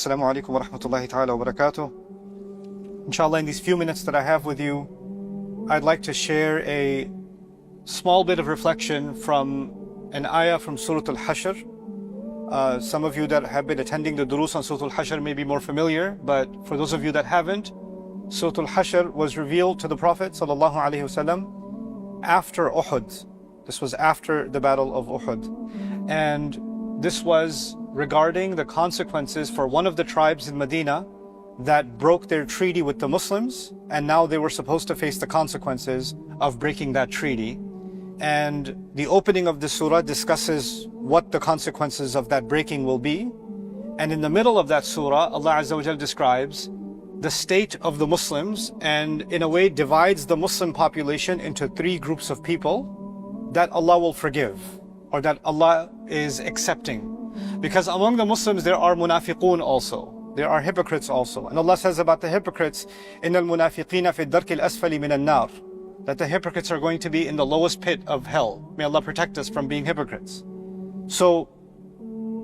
Assalamu alaikum wa rahmatullahi ta'ala wa barakatuh. Inshallah, in these few minutes that I have with you, I'd like to share a small bit of reflection from an ayah from Surah Al-Hashr. Some of you that have been attending the durus on Surah Al-Hashr may be more familiar, but for those of you that haven't, Surah Al-Hashr was revealed to the Prophet sallallahu alaihi wasallam after Uhud. This was after the Battle of Uhud. And this was regarding the consequences for one of the tribes in Medina that broke their treaty with the Muslims, and now they were supposed to face the consequences of breaking that treaty. And the opening of the surah discusses what the consequences of that breaking will be. And in the middle of that surah, Allah Azza wa Jal describes the state of the Muslims and in a way divides the Muslim population into three groups of people that Allah will forgive or that Allah is accepting. Because among the Muslims there are munafiqun also. There are hypocrites also. And Allah says about the hypocrites, إِنَّ الْمُنَافِقِينَ فِي الدَّرْكِ الْأَسْفَلِ مِنَ النَّارِ, that the hypocrites are going to be in the lowest pit of hell. May Allah protect us from being hypocrites. So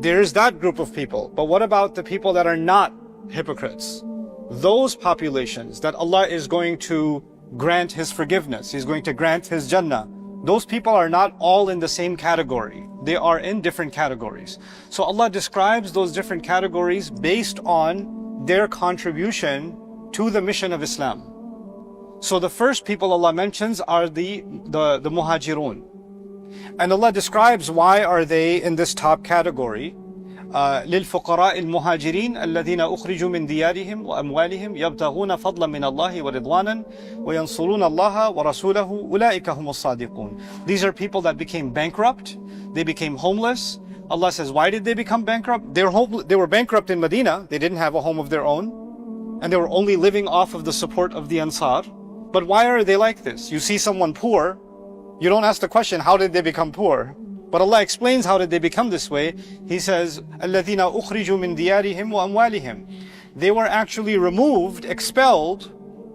there's that group of people. But what about the people that are not hypocrites? Those populations that Allah is going to grant His forgiveness, He's going to grant His Jannah, those people are not all in the same category. They are in different categories. So Allah describes those different categories based on their contribution to the mission of Islam. So the first people Allah mentions are the muhajirun. And Allah describes why are they in this top category. للفقراء المهاجرين الذين أخرجوا من ديارهم وأموالهم يبتغون فضلا من الله ورضوانا وينصرون الله ورسوله أولئك هم الصادقون. These are people that became bankrupt, they became homeless. Allah says, why did they become bankrupt? They were bankrupt in Medina, they didn't have a home of their own, and they were only living off of the support of the Ansar. But why are they like this? You see someone poor, you don't ask the question, how did they become poor? But Allah explains how did they become this way. He says, الَّذِينَ أُخْرِجُوا مِنْ دِيَارِهِمْ وَأَمْوَالِهِمْ. They were actually removed, expelled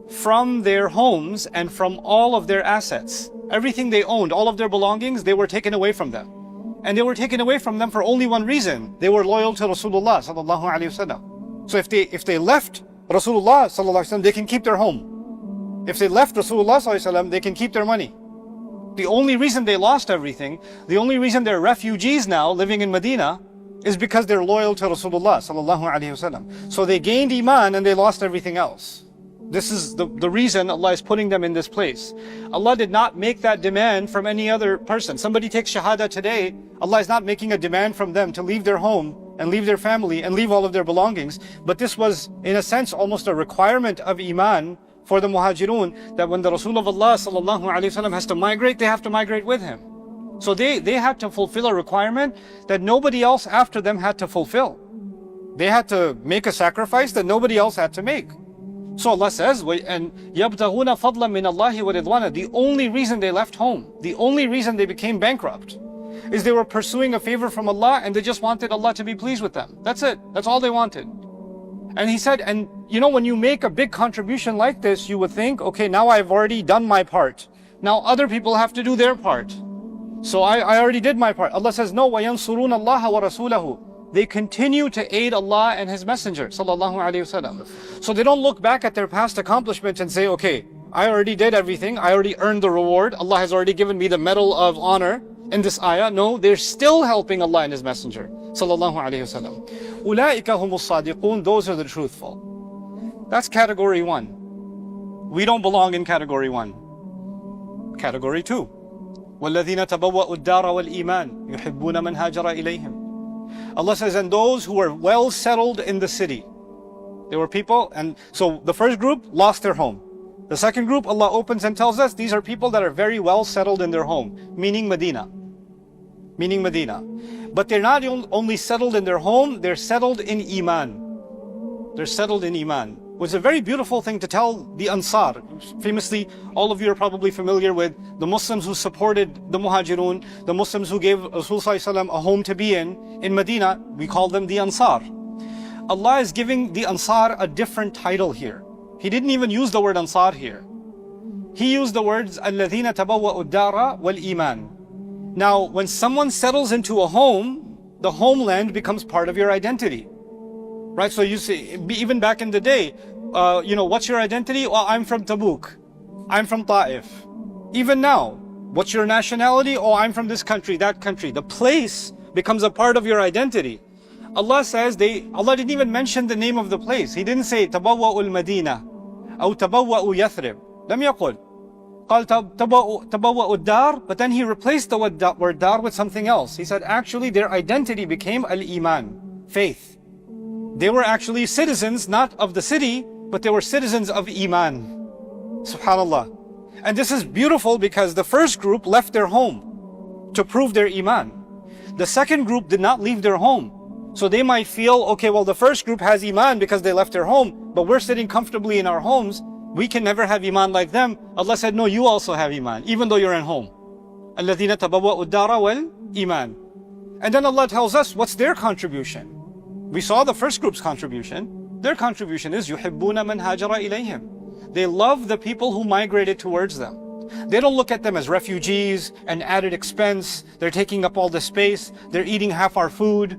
from their homes and from all of their assets. Everything they owned, all of their belongings, they were taken away from them. And they were taken away from them for only one reason. They were loyal to Rasulullah sallallahu alaihi wasallam. So if they left Rasulullah sallallahu alaihi wasallam, they can keep their home. If they left Rasulullah sallallahu alaihi wasallam, they can keep their money. The only reason they lost everything, the only reason they're refugees now living in Medina is because they're loyal to Rasulullah sallallahu alaihi wasallam. So they gained iman and they lost everything else. This is the reason Allah is putting them in this place. Allah did not make that demand from any other person. Somebody takes shahada today, Allah is not making a demand from them to leave their home and leave their family and leave all of their belongings. But this was in a sense almost a requirement of iman for the muhajirun, that when the Rasul of Allah sallallahu alaihi wasallam has to migrate, they have to migrate with him. So they had to fulfill a requirement that nobody else after them had to fulfill. They had to make a sacrifice that nobody else had to make. So Allah says, and يَبْتَغُونَ فَضْلًا مِنَ اللَّهِ وَرِضْوَانًا. The only reason they left home, the only reason they became bankrupt, is they were pursuing a favor from Allah and they just wanted Allah to be pleased with them. That's it. That's all they wanted. And He said, and you know, when you make a big contribution like this, you would think, okay, now I've already done my part. Now other people have to do their part. So I already did my part. Allah says, no, وَيَنْصُرُونَ اللَّهَ وَرَسُولَهُ. They continue to aid Allah and His Messenger, sallallahu alaihi wasallam. So they don't look back at their past accomplishments and say, okay, I already did everything. I already earned the reward. Allah has already given me the medal of honor in this ayah. No, they're still helping Allah and His Messenger, sallallahu alaihi wasallam. أُولَٰئِكَ هُمُ الصَّادِقُونَ. Those are the truthful. That's category one. We don't belong in category one. Category two. وَالَّذِينَ تَبَوَّأُوا الدَّارَ وَالْإِيمَانِ يُحِبُّونَ مَنْ هَاجَرَ إِلَيْهِمْ. Allah says, and those who were well settled in the city. There were people, and so the first group lost their home. The second group, Allah opens and tells us, these are people that are very well settled in their home, meaning Medina. Meaning Medina. But they're not only settled in their home, they're settled in iman. They're settled in iman. It was a very beautiful thing to tell the Ansar. Famously, all of you are probably familiar with the Muslims who supported the Muhajirun, the Muslims who gave Rasulullah a home to be in Medina. We call them the Ansar. Allah is giving the Ansar a different title here. He didn't even use the word Ansar here. He used the words الَّذِينَ تَبَوَّأُوا الدَّارَ وَالْإِيمَانِ. Now, when someone settles into a home, the homeland becomes part of your identity. right? So you see, even back in the day, what's your identity? Well, I'm from Tabuk. I'm from Ta'if. Even now, what's your nationality? Oh, I'm from this country, that country. The place becomes a part of your identity. Allah says Allah didn't even mention the name of the place. He didn't say Tabawwa'ul Madina or Tabawwa'u Yathrib. Lam yaqul. قال تبوأ الدار, but then he replaced the word dar with something else. He said actually their identity became al-iman, faith. They were actually citizens, not of the city, but they were citizens of iman. Subhanallah. And this is beautiful because the first group left their home to prove their iman. The second group did not leave their home. So they might feel, okay, well, the first group has iman because they left their home, but we're sitting comfortably in our homes. We can never have iman like them. Allah said, no, you also have iman, even though you're at home. الَّذِينَ تَبَوَّأُوا الدَّارَ وَالْإِيمَانِ. And then Allah tells us, what's their contribution? We saw the first group's contribution. Their contribution is يُحِبُّونَ مَنْ هَاجَرَ إِلَيْهِمْ. They love the people who migrated towards them. They don't look at them as refugees, an added expense. They're taking up all the space. They're eating half our food.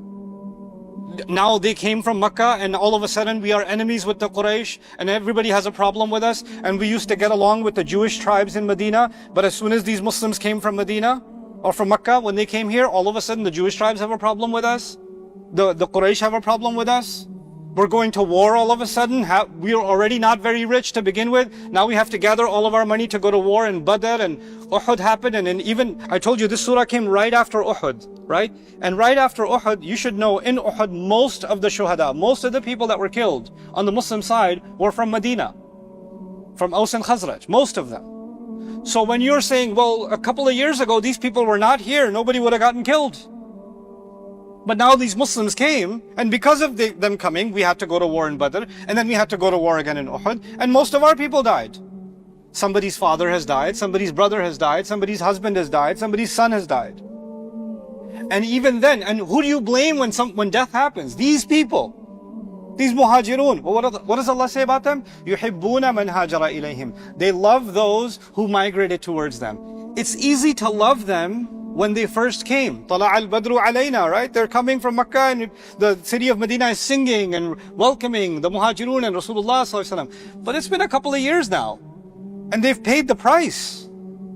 Now they came from Makkah and all of a sudden we are enemies with the Quraysh and everybody has a problem with us, and we used to get along with the Jewish tribes in Medina, but as soon as these Muslims came from Medina or from Makkah, when they came here, all of a sudden the Jewish tribes have a problem with us. The Quraysh have a problem with us. We're going to war all of a sudden. We are already not very rich to begin with. Now we have to gather all of our money to go to war, and Badr and Uhud happened. And then even, I told you, this surah came right after Uhud, right? And right after Uhud, you should know, in Uhud, most of the shuhada, most of the people that were killed on the Muslim side were from Medina, from Aus and Khazraj, most of them. So when you're saying, well, a couple of years ago, these people were not here, nobody would have gotten killed. But now these Muslims came, and because of them coming, we had to go to war in Badr, and then we had to go to war again in Uhud, and most of our people died. Somebody's father has died, somebody's brother has died, somebody's husband has died, somebody's son has died. And even then, and who do you blame when death happens? These people, these muhajirun. What does Allah say about them? يُحِبُّونَ مَنْ هَاجَرَ إِلَيْهِمْ. They love those who migrated towards them. It's easy to love them when they first came. طَلَعَ الْبَدْرُ عَلَيْنَا, right? They're coming from Makkah and the city of Medina is singing and welcoming the muhajirun and Rasulullah sallallahu alaihi wasallam. But it's been a couple of years now, and they've paid the price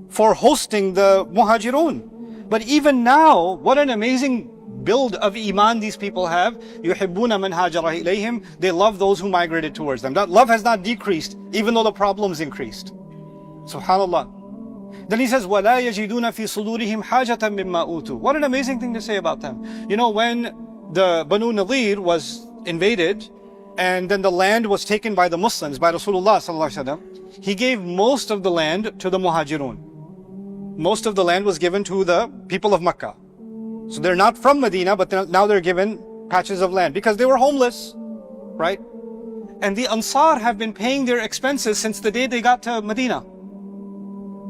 for hosting the muhajirun. But even now, what an amazing build of iman these people have. يُحِبُّونَ مَنْ هَاجَرَ إِلَيْهِمْ. They love those who migrated towards them. That love has not decreased, even though the problems increased. Subhanallah. Then he says, وَلَا يَجِدُونَ فِي صُدُورِهِمْ حَاجَةً مِمَّا أُوتُوا. What an amazing thing to say about them. You know, when the Banu Nadir was invaded, and then the land was taken by the Muslims, by Rasulullah sallallahu alaihi wasallam, he gave most of the land to the Muhajirun. Most of the land was given to the people of Makkah. So they're not from Medina, but now they're given patches of land because they were homeless, right? And the Ansar have been paying their expenses since the day they got to Medina.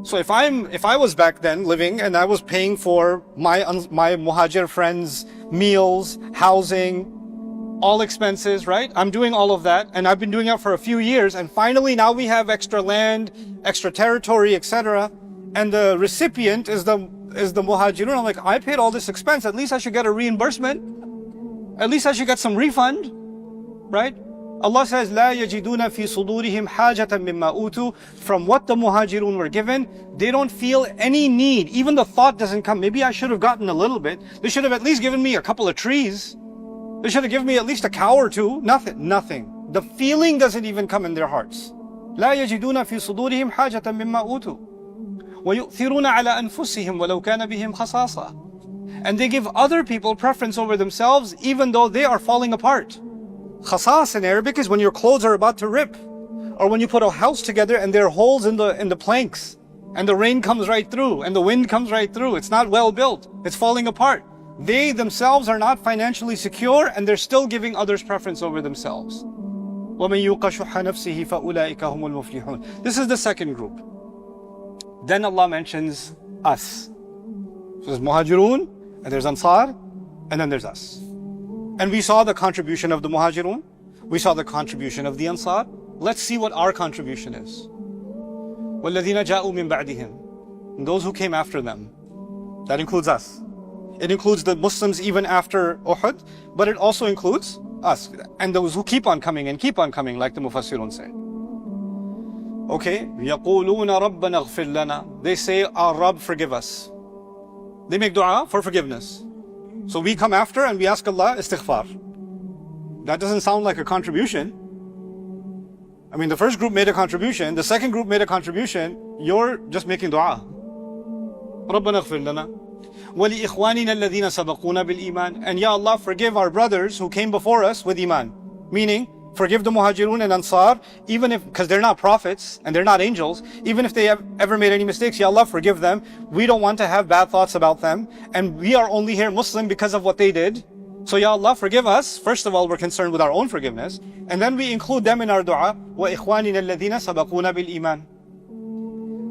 So if I was back then living and I was paying for my Muhajir friends' meals, housing, all expenses, right? I'm doing all of that, and I've been doing it for a few years, and finally now we have extra land, extra territory, etc. And the recipient is the Muhajirun. I'm like, I paid all this expense, at least I should get a reimbursement. At least I should get some refund, right? Allah says, لا يجدون في صدورهم حاجة مما أوتوا. From what the Muhajirun were given, they don't feel any need. Even the thought doesn't come, maybe I should have gotten a little bit. They should have at least given me a couple of trees. They should have given me at least a cow or two. Nothing. The feeling doesn't even come in their hearts. لا يجدون في صدورهم حاجة مما أوتوا ويؤثرون على أنفسهم ولو كان بهم خصاصة. And they give other people preference over themselves even though they are falling apart. Khasas in Arabic is when your clothes are about to rip, or when you put a house together and there are holes in the planks, and the rain comes right through, and the wind comes right through. It's not well built. It's falling apart. They themselves are not financially secure, and they're still giving others preference over themselves. وَمَن يُوقَ شُحَّ نَفْسِهِ فَأُولَٰئِكَ هُمُ الْمُفْلِحُونَ. This is the second group. Then Allah mentions us. So there's Muhajirun, and there's Ansar, and then there's us. And we saw the contribution of the Muhajirun. We saw the contribution of the Ansar. Let's see what our contribution is. وَالَّذِينَ جَاءُوا مِن بَعْدِهِمْ. And those who came after them. That includes us. It includes the Muslims even after Uhud, but it also includes us. And those who keep on coming and keep on coming, like the Mufassirun say. Okay, يَقُولُونَ رَبَّنَا اغْفِرْ لَنَا. They say, our Rabb, forgive us. They make dua for forgiveness. So we come after and we ask Allah istighfar. That doesn't sound like a contribution. I mean, the first group made a contribution, the second group made a contribution, you're just making dua. رَبَّنَا اغْفِرْ لَنَا وَلِإِخْوَانِنَا الَّذِينَ سَبَقُونَا بِالْإِيمَانِ. And Ya Allah, forgive our brothers who came before us with iman. Meaning, forgive the Muhajirun and Ansar, even if, because they're not prophets and they're not angels, even if they have ever made any mistakes, Ya Allah, forgive them. We don't want to have bad thoughts about them. And we are only here Muslim because of what they did. So Ya Allah, forgive us. First of all, we're concerned with our own forgiveness. And then we include them in our dua. وَإِخْوَانِنَا الَّذِينَ سَبَقُونَا بِالْإِيمَانِ.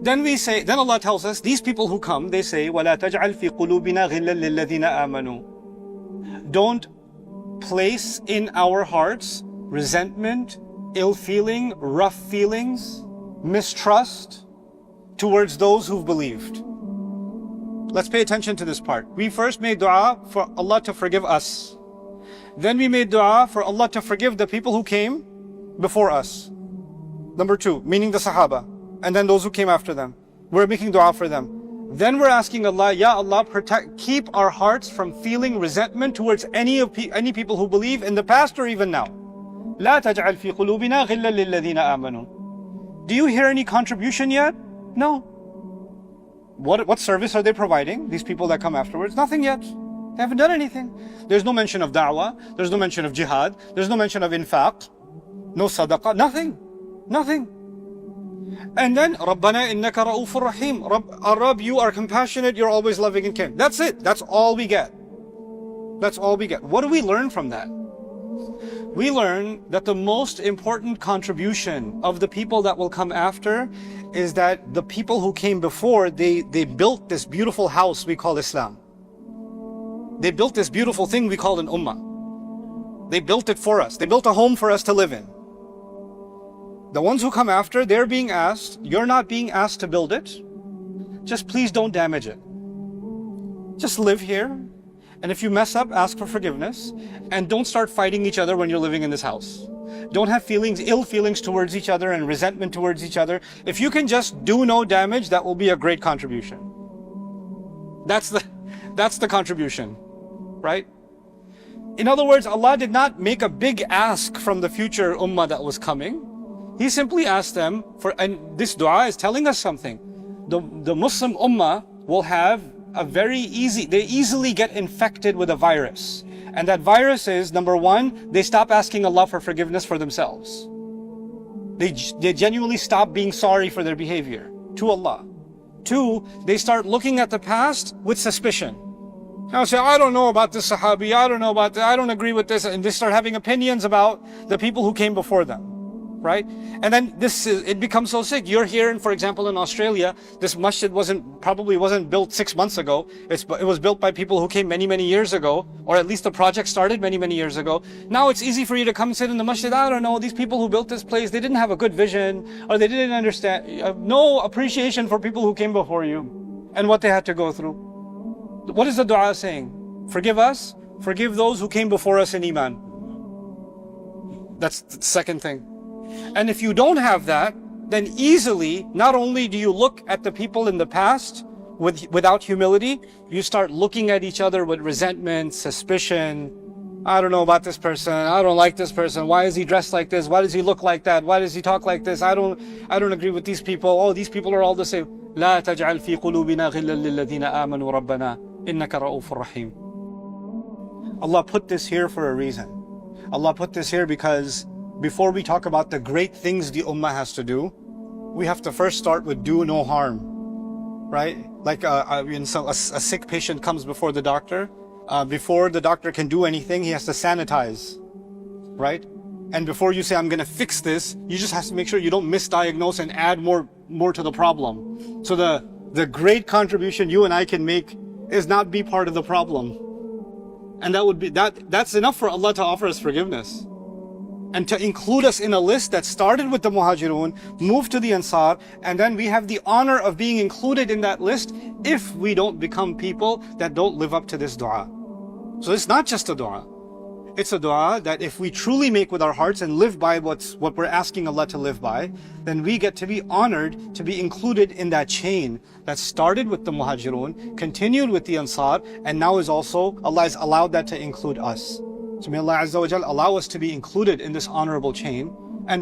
Then we say, then Allah tells us, these people who come, they say, وَلَا تَجْعَلْ فِي قُلُوبِنَا غِلًّا لِلَّذِينَ آمَنُوا. Don't place in our hearts resentment, ill feeling, rough feelings, mistrust towards those who've believed. Let's pay attention to this part. We first made dua for Allah to forgive us. Then we made dua for Allah to forgive the people who came before us. Number two, meaning the Sahaba. And then those who came after them. We're making dua for them. Then we're asking Allah, Ya Allah, keep our hearts from feeling resentment towards any people who believe in the past or even now. لا تجعل في قلوبنا غلا للذين آمنوا. Do you hear any contribution yet? No. What service are they providing, these people that come afterwards? Nothing yet. They haven't done anything. There's no mention of da'wah. There's no mention of jihad. There's no mention of infaq. No sadaqah. Nothing. Nothing. And then, رَبَّنَا إِنَّكَ رَؤُوفٌ رَحِيمٌ. Our Rabb, you are compassionate, you're always loving and caring. That's it. That's all we get. That's all we get. What do we learn from that? We learn that the most important contribution of the people that will come after is that the people who came before, they built this beautiful house we call Islam. They built this beautiful thing we call an ummah. They built it for us. They built a home for us to live in. The ones who come after, they're being asked, you're not being asked to build it. Just please don't damage it. Just live here. And if you mess up, ask for forgiveness. And don't start fighting each other when you're living in this house. Don't have ill feelings towards each other and resentment towards each other. If you can just do no damage, that will be a great contribution. That's the contribution, right? In other words, Allah did not make a big ask from the future ummah that was coming. He simply asked them for, and this dua is telling us something. The Muslim ummah will have a they easily get infected with a virus. And that virus is, number one, they stop asking Allah for forgiveness for themselves. They genuinely stop being sorry for their behavior to Allah. Two, they start looking at the past with suspicion. Now say, I don't know about this Sahabi, I don't know about that, I don't agree with this. And they start having opinions about the people who came before them. Right? And then it becomes so sick. You're here, and for example, in Australia, this masjid probably wasn't built 6 months ago. It was built by people who came many, many years ago, or at least the project started many, many years ago. Now it's easy for you to come and sit in the masjid. I don't know, these people who built this place, they didn't have a good vision, or they didn't understand, no appreciation for people who came before you and what they had to go through. What is the dua saying? Forgive us, forgive those who came before us in iman. That's the second thing. And if you don't have that, then easily, not only do you look at the people in the past without humility, you start looking at each other with resentment, suspicion. I don't know about this person. I don't like this person. Why is he dressed like this? Why does he look like that? Why does he talk like this? I don't agree with these people. Oh, these people are all the same. لا تجعل في قلوبنا غلا للذين آمنوا ربنا إنك رؤوف رحيم. Allah put this here for a reason. Allah put this here because before we talk about the great things the ummah has to do, we have to first start with do no harm, right? Like a sick patient comes before the doctor. Before the doctor can do anything, he has to sanitize, right? And before you say, I'm going to fix this, you just have to make sure you don't misdiagnose and add more to the problem. So the great contribution you and I can make is not be part of the problem. And that's enough for Allah to offer us forgiveness. And to include us in a list that started with the Muhajirun, moved to the Ansar, and then we have the honor of being included in that list if we don't become people that don't live up to this dua. So it's not just a dua. It's a dua that if we truly make with our hearts and live by what we're asking Allah to live by, then we get to be honored to be included in that chain that started with the Muhajirun, continued with the Ansar, and now is also, Allah has allowed that to include us. So may Allah Azza wa Jal allow us to be included in this honorable chain and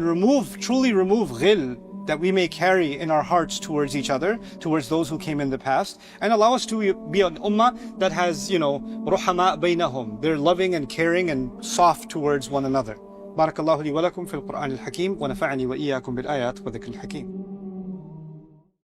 truly remove ghil that we may carry in our hearts towards each other, towards those who came in the past, and allow us to be an ummah that has, ruhama baynahum. They're loving and caring and soft towards one another. Barakallahu li wa lakum fil Qur'an al-Hakim wa nafa'ani wa iyyakum bil ayat wa dhikr al-Hakim.